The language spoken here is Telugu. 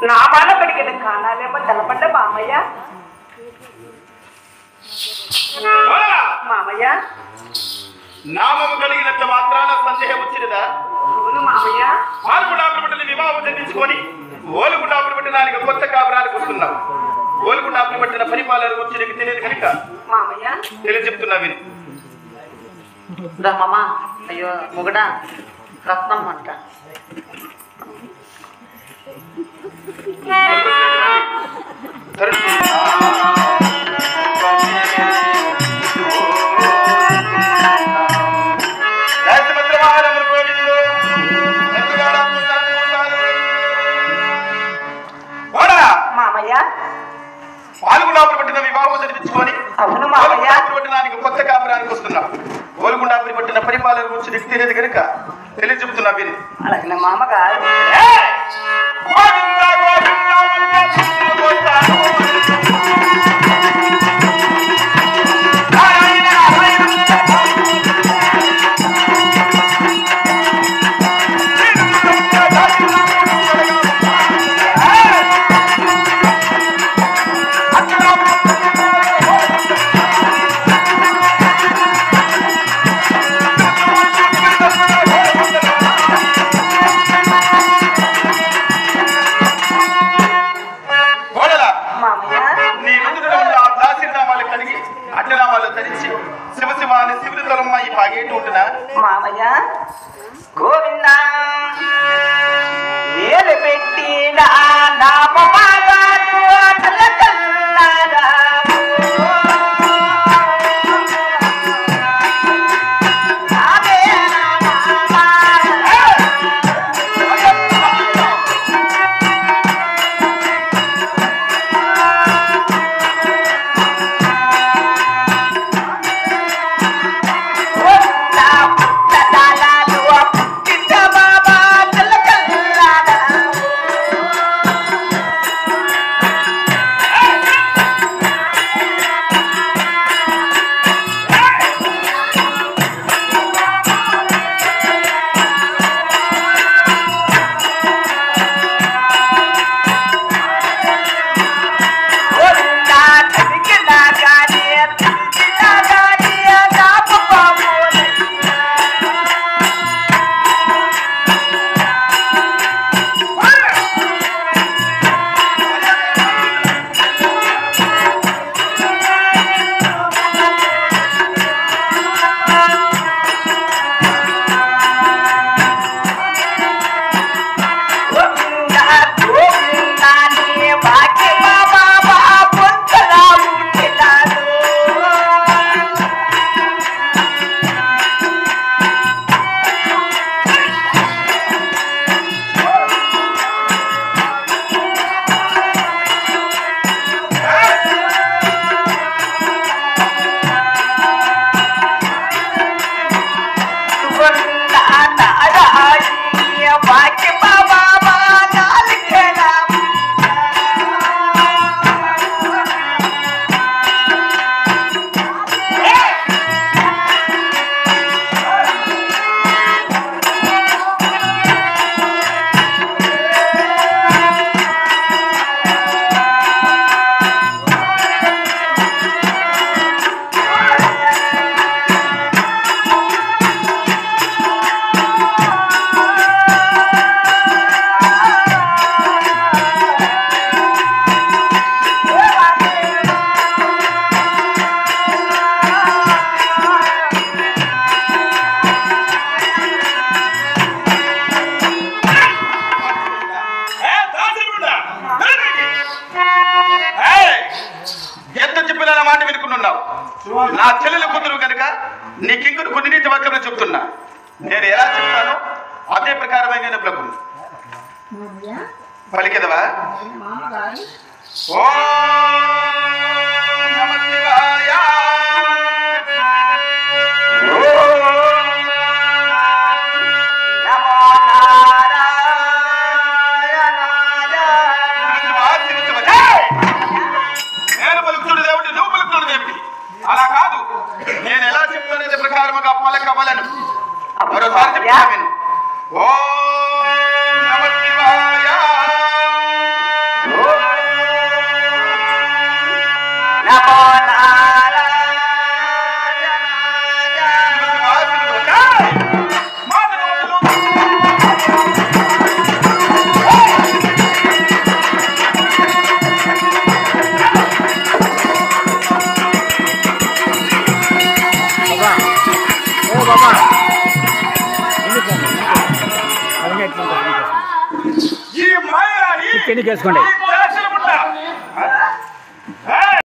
నా బాల పడిగిన కానాలేమో తెలపడ్డ మామయ్య మామయ్య నామము కలిగినంత మాత్రాన సందేహం వచ్చినదా? అవును మామయ్య. పాల్గొండాపురి బిడ్డని వివాహం జరిపించుకొని ఓలుగుండాపురి పెట్టడానికి కొత్త కాపురానికి వస్తున్నావు. ఓలుగుండాపురి పెట్టిన పరిపాలన వచ్చి నీకు తెలియదు కనుక మామయ్య తెలియ చెప్తున్నా విని. మామ అయ్యో మొగడా రత్నం అంట మామయ్య పాల్గొండాపురి పట్టిన వివాహం జరిపించుకొని అవును మామయ్య పట్టడానికి కొత్త కాపురానికి వస్తున్నావు. ఓలుగుండాపురి పట్టిన పరిపాలన గురించి నీకు తెలియదు కనుక తెలియ చెప్తున్నా విని. అలాగే మామగారు పలికెదవా? ఓం నమః శివాయ. నేను పలుకుతుడు దేవుడి, నువ్వు పలుకుతుడు దేవుడి. అలా కాదు, నేను ఎలా చెప్తున్నది ప్రకారముగా పలకవలను. మరోసారి చెప్తా విను. ఓం నమః శివాయ. చేసుకోండి.